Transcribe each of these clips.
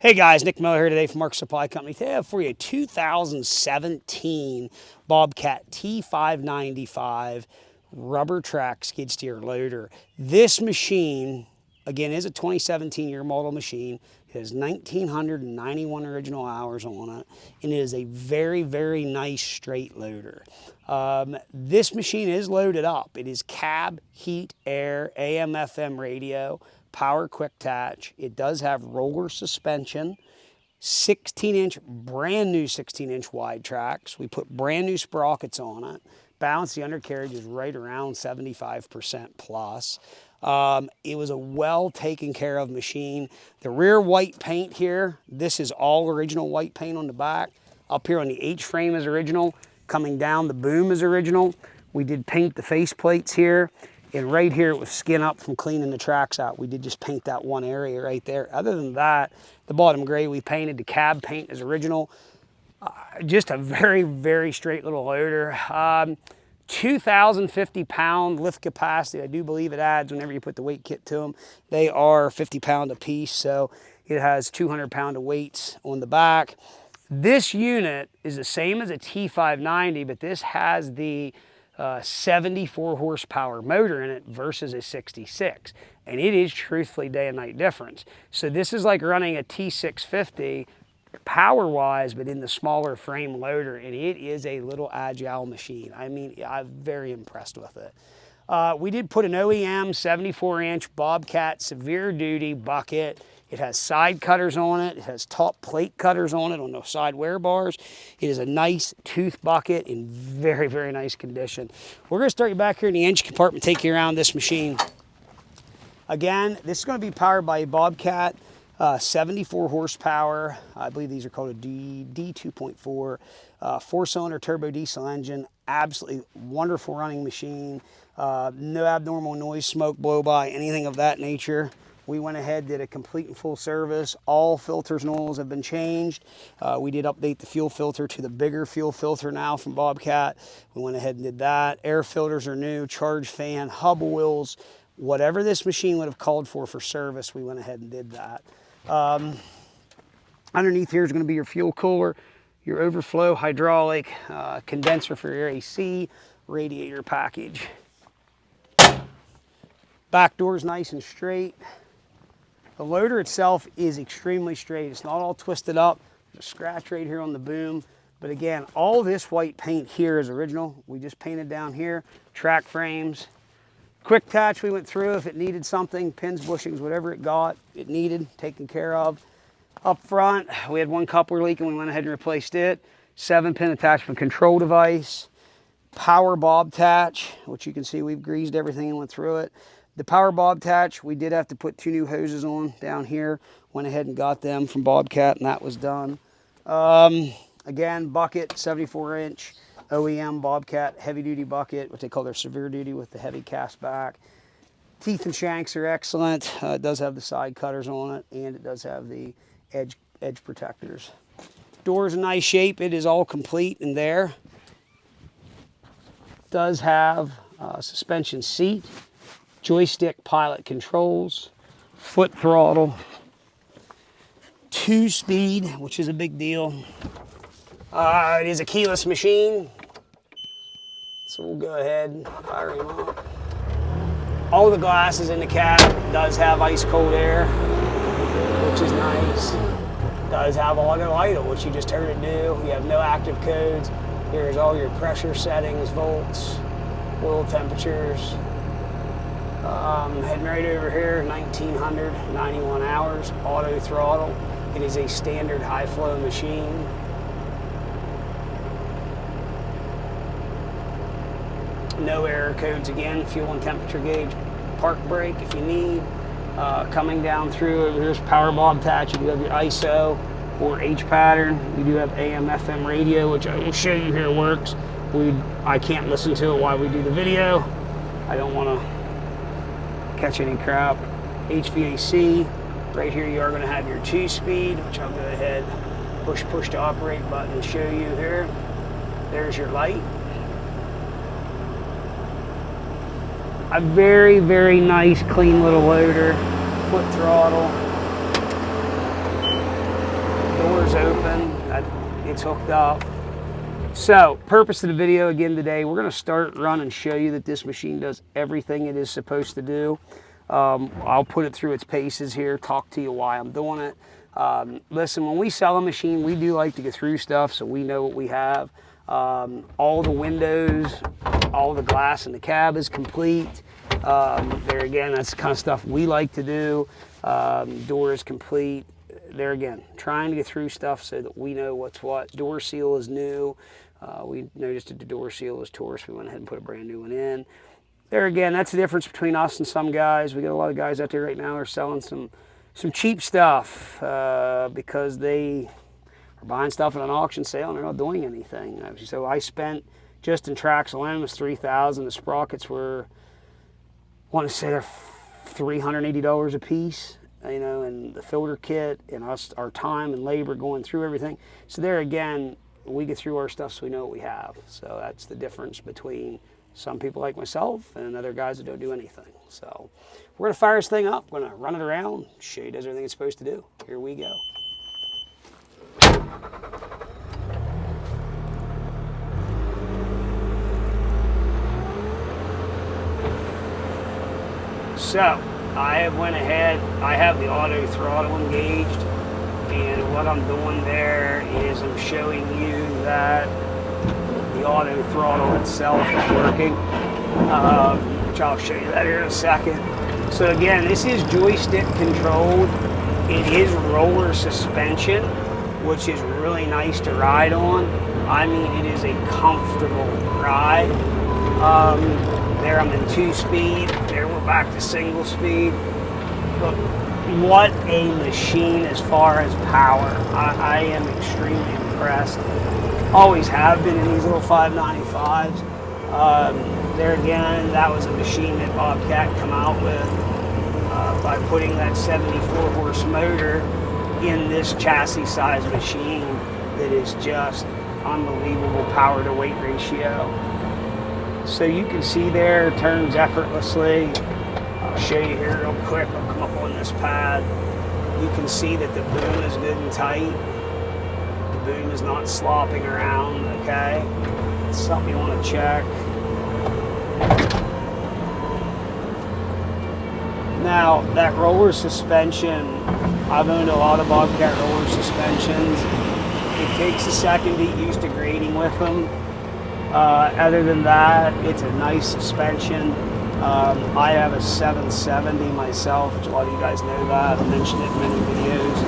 Hey guys, Nick Miller here today from Mark Supply Company. Today I have for you a 2017 Bobcat T595 rubber track skid steer loader. This machine, again, is a 2017 year model machine. It has 1,991 original hours on it, and it is a very, very nice straight loader. This machine is loaded up. It is cab, heat, air, AM, FM radio, power quick attach. It does have roller suspension, 16-inch, brand new 16-inch wide tracks. We put brand new sprockets on it. Balance, the undercarriage is right around 75% plus. It was a well taken care of machine. The rear white paint here, this is all original white paint on the back. Up here on the H-frame is original. Coming down, the boom is original. We did paint the face plates here. And right here, it was skin up from cleaning the tracks out. We did just paint that one area right there. Other than that, the bottom gray we painted. The cab paint is original. Just a very, very straight little loader. 2,050-pound lift capacity. I do believe it adds whenever you put the weight kit to them. They are 50-pound a piece, so it has 200-pound of weights on the back. This unit is the same as a T590, but this has the 74 horsepower motor in it versus a 66, and it is truthfully day and night difference. So this is like running a T650 power wise, but in the smaller frame loader, and it is a little agile machine. I mean, I'm very impressed with it. We did put an OEM 74-inch Bobcat severe duty bucket. It has side cutters on it. It has top plate cutters on it on the side wear bars. It is a nice tooth bucket in very, very nice condition. We're going to start you back here in the engine compartment, take you around this machine. Again, this is going to be powered by a Bobcat 74 horsepower. I believe these are called a D2.4 four-cylinder turbo diesel engine. Absolutely wonderful running machine. No abnormal noise, smoke, blow by, anything of that nature. We went ahead, did a complete and full service. All filters and oils have been changed. We did update the fuel filter to the bigger fuel filter now from Bobcat. We went ahead and did that. Air filters are new, charge fan, hub oils, whatever this machine would have called for service, we went ahead and did that. Underneath here is going to be your fuel cooler, your overflow hydraulic, condenser for your AC, radiator package. Back door is nice and straight. The loader itself is extremely straight. It's not all twisted up. There's a scratch right here on the boom. But again, all this white paint here is original. We just painted down here, track frames. Quick attach, we went through if it needed something, pins, bushings, whatever it needed, taken care of. Up front, we had one coupler leak and we went ahead and replaced it. 7-pin attachment control device. Power bob attach, which you can see we've greased everything and went through it. The power bob attach, we did have to put 2 new hoses on down here. Went ahead and got them from Bobcat, and that was done. Again, bucket, 74-inch OEM Bobcat heavy-duty bucket, what they call their severe duty with the heavy cast back. Teeth and shanks are excellent. It does have the side cutters on it, and it does have the edge protectors. Door's in nice shape. It is all complete in there. Does have a suspension seat, joystick pilot controls, foot throttle, 2-speed, which is a big deal. It is a keyless machine, so we'll go ahead and fire him up. All the glasses in the cab does have ice cold air, which is nice. Does have auto idle, which you just heard it do. You have no active codes. Here's all your pressure settings, volts, oil temperatures. Heading right over here, 1,991 hours, auto throttle. It is a standard high flow machine. No error codes again, fuel and temperature gauge, park brake if you need. Coming down through, here's power bob attach. You do have your ISO or H pattern. You do have AM, FM radio, which I will show you here works. I can't listen to it while we do the video. I don't want to catch any crap. HVAC, right here you are going to have your 2-speed, which I'll go ahead, push to operate button and show you here. There's your light. A very, very nice, clean little loader. Foot throttle. it's hooked up. So, purpose of the video again today, we're going to start, run, and show you that this machine does everything it is supposed to do. I'll put it through its paces here, talk to you why I'm doing it. Listen, when we sell a machine, we do like to go through stuff so we know what we have. All the windows, all the glass in the cab is complete. There again, that's the kind of stuff we like to do. Door is complete. There again, trying to get through stuff so that we know what's what. Door seal is new. We noticed that the door seal was tore, so we went ahead and put a brand new one in. There again, that's the difference between us and some guys. We got a lot of guys out there right now who are selling some cheap stuff because they are buying stuff at an auction sale and they're not doing anything. So I spent, just in tracks alone, was $3,000. The sprockets were, I want to say they're $380 a piece. You know, and the filter kit and our time and labor going through everything. So there again, we get through our stuff so we know what we have. So that's the difference between some people like myself and other guys that don't do anything. So we're gonna fire this thing up, we're gonna run it around, show you it does everything it's supposed to do. Here we go. So I have went ahead, I have the auto throttle engaged, and what I'm doing there is I'm showing you that the auto throttle itself is working, which I'll show you that here in a second. So again, this is joystick controlled. It is roller suspension, which is really nice to ride on. I mean, it is a comfortable ride. There I'm in 2-speed, there we're back to single speed. But what a machine as far as power. I am extremely impressed. Always have been in these little 595s. There again, that was a machine that Bobcat come out with by putting that 74 horse motor in this chassis size machine that is just unbelievable power to weight ratio. So you can see there, it turns effortlessly. I'll show you here real quick. I'll come up on this pad. You can see that the boom is good and tight. The boom is not slopping around, okay? It's something you want to check. Now, that roller suspension, I've owned a lot of Bobcat roller suspensions. It takes a second to get used to grading with them. Other than that, it's a nice suspension. I have a 770 myself, which a lot of you guys know that. I've mentioned it in many videos.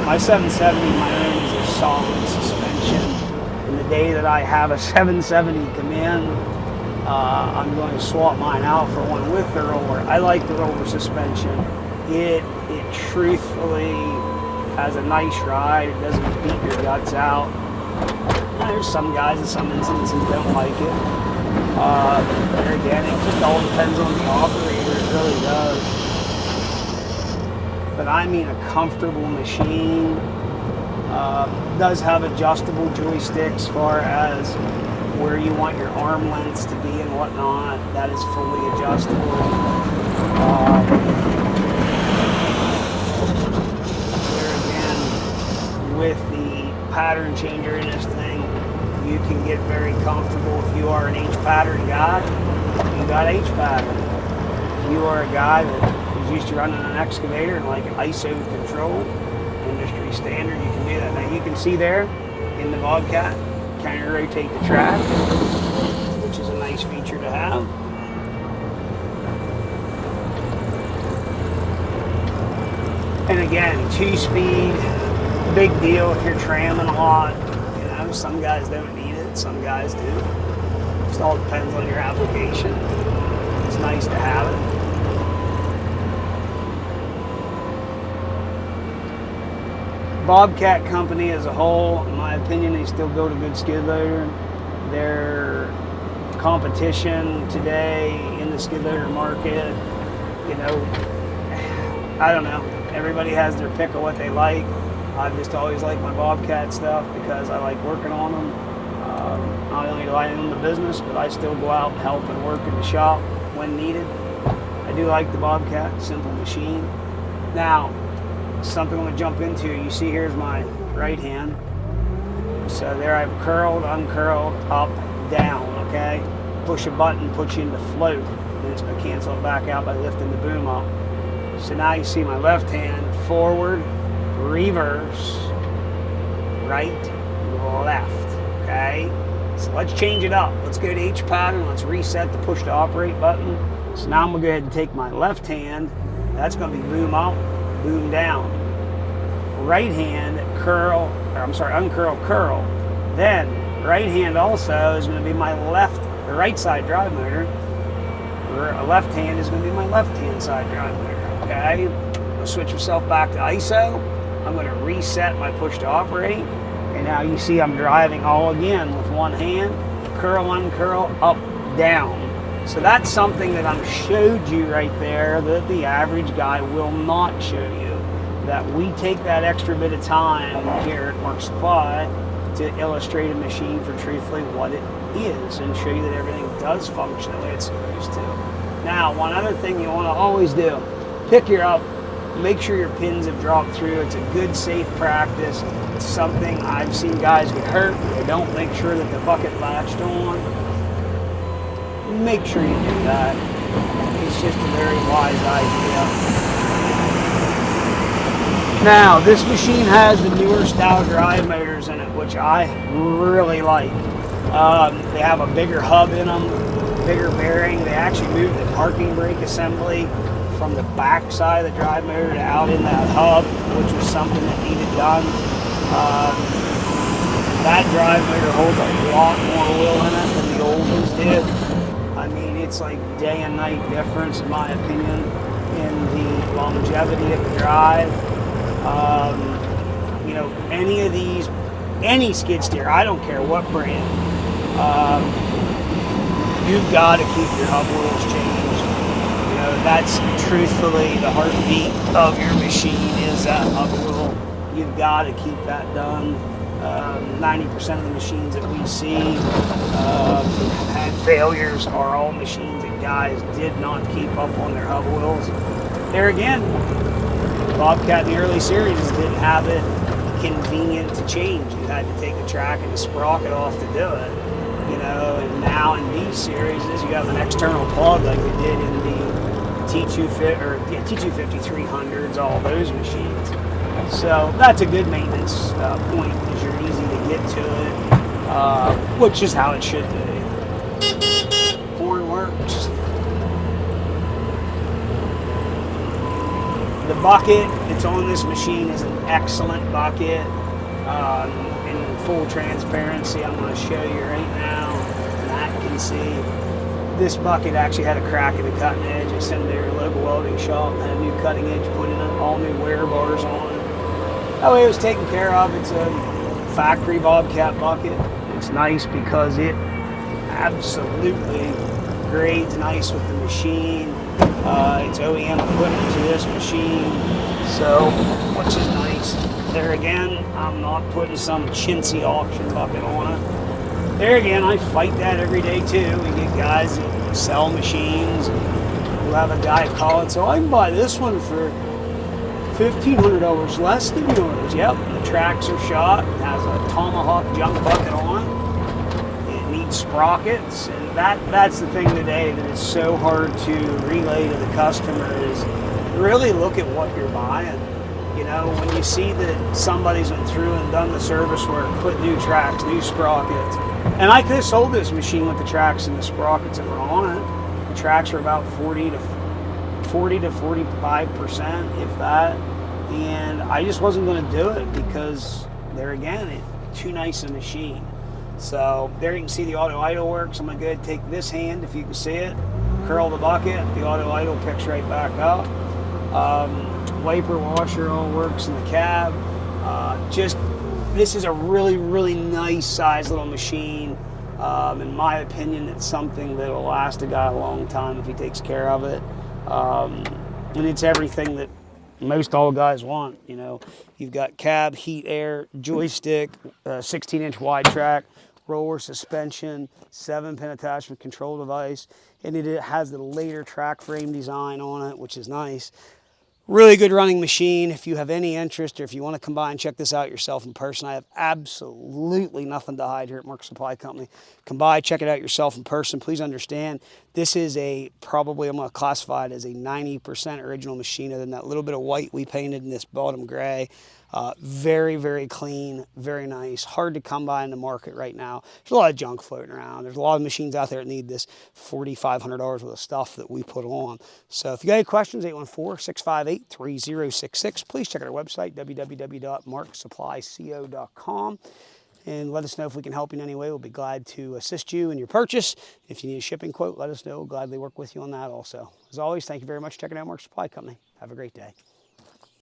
My 770, my own, is a solid suspension. And the day that I have a 770 come in, I'm going to swap mine out for one with the roller. I like the roller suspension. It truthfully has a nice ride. It doesn't beat your guts out. There's some guys in some instances don't like it. There again, it just all depends on the operator, it really does. But I mean a comfortable machine. Does have adjustable joysticks as far as where you want your arm lengths to be and whatnot. That is fully adjustable. There again, with the pattern changer in this thing, you can get very comfortable. If you are an H pattern guy, you got H pattern. If you are a guy that is used to running an excavator and like ISO control, industry standard, you can do that. Now you can see there in the Bobcat, counter rotate the track, which is a nice feature to have. And again, 2-speed, big deal if you're tramming a lot. You know, some guys don't need it, some guys do. Just all depends on your application. It's nice to have it. Bobcat company as a whole, in my opinion, they still build a good skid loader. Their competition today in the skid loader market, you know, I don't know. Everybody has their pick of what they like. I've just always liked my Bobcat stuff because I like working on them. Not only do I own the business, but I still go out and help and work in the shop when needed. I do like the Bobcat, simple machine. Now, something I'm going to jump into. You see here's my right hand. So there I've curled, uncurled, up, down, okay? Push a button, puts you into float, and it's going to cancel it back out by lifting the boom up. So now you see my left hand, forward, reverse, right, left, okay? So let's change it up. Let's go to each pattern. Let's reset the push to operate button. So now I'm going to go ahead and take my left hand. That's going to be boom up, boom down. Right hand, curl, or I'm sorry, uncurl, curl. Then right hand also is going to be my the right side drive motor. Left hand is going to be my left hand side drive motor. Okay, I'll switch myself back to ISO. I'm going to reset my push to operate. And now you see I'm driving all again with one hand. Curl, uncurl, up, down. So that's something that I showed you right there that the average guy will not show you. That we take that extra bit of time here at Mark Supply to illustrate a machine for truthfully what it is and show you that everything does function the way it's supposed to. Now, one other thing you want to always do, pick her up, make sure your pins have dropped through. It's a good, safe practice. It's something I've seen guys get hurt. They don't make sure that the bucket latched on. Make sure you do that. It's just a very wise idea. Now, this machine has the newer style drive motors in it, which I really like. They have a bigger hub in them, bigger bearing. They actually moved the parking brake assembly from the back side of the drive motor to out in that hub, which was something that needed done. That drive motor holds a lot more oil in it than the old ones did. I mean, it's like day and night difference, in my opinion, in the longevity of the drive. You know, any skid steer, I don't care what brand, you've got to keep your hub oils changed. You know, that's truthfully the heartbeat of your machine is that hub oil. You've got to keep that done. 90% of the machines that we see had failures are all machines that guys did not keep up on their hub oils. There again, Bobcat in the early series didn't have it convenient to change. You had to take the track and the sprocket off to do it. You know, and now in these series, you have an external plug like they did in the T250 300s, all those machines. So that's a good maintenance point because you're easy to get to it, which is how it should be. Horn works. The bucket that's on this machine is an excellent bucket. In full transparency, I'm going to show you right now, and I can see this bucket actually had a crack in the cutting edge. I sent it to their local welding shop, had a new cutting edge put in, all new wear bars on. That way it was taken care of. It's a factory Bobcat bucket. It's nice because it absolutely grades nice with the machine. It's OEM equipment to this machine, so which is nice. There again, I'm not putting some chintzy auction bucket on it. There again, I fight that every day too. We get guys that sell machines. We'll have a guy call and say, I can buy this one for $1,500 less than yours. Yep, the tracks are shot. It has a tomahawk junk bucket on it. It needs sprockets, and that's the thing today that is so hard to relay to the customer is really look at what you're buying. You know, when you see that somebody's went through and done the service work, put new tracks, new sprockets, and I could have sold this machine with the tracks and the sprockets that were on it. The tracks are about 40 to 45%, if that. And I just wasn't going to do it because there again, it's too nice a machine. So there you can see the auto idle works. I'm going to go ahead and take this hand, if you can see it, curl the bucket, the auto idle picks right back up. Wiper washer all works in the cab. This is a really, really nice size little machine. In my opinion, it's something that will last a guy a long time if he takes care of it. And it's everything that most all guys want. You know, you've got cab, heat, air, joystick, 16-inch wide track, roller suspension, 7-pin attachment control device, and it has the later track frame design on it, which is nice. Really good running machine. If you have any interest or if you want to come by and check this out yourself in person, I have absolutely nothing to hide here at Mark Supply Company. Come by, check it out yourself in person. Please understand, this is probably I'm going to classify it as a 90% original machine, other than that little bit of white we painted in this bottom gray. Very, very clean, very nice. Hard to come by in the market right now. There's a lot of junk floating around. There's a lot of machines out there that need this $4,500 worth of stuff that we put on. So if you got any questions, 814-658-3066. Please check out our website, www.marksupplyco.com. And let us know if we can help you in any way. We'll be glad to assist you in your purchase. If you need a shipping quote, let us know. We'll gladly work with you on that also. As always, thank you very much for checking out Mark Supply Company. Have a great day.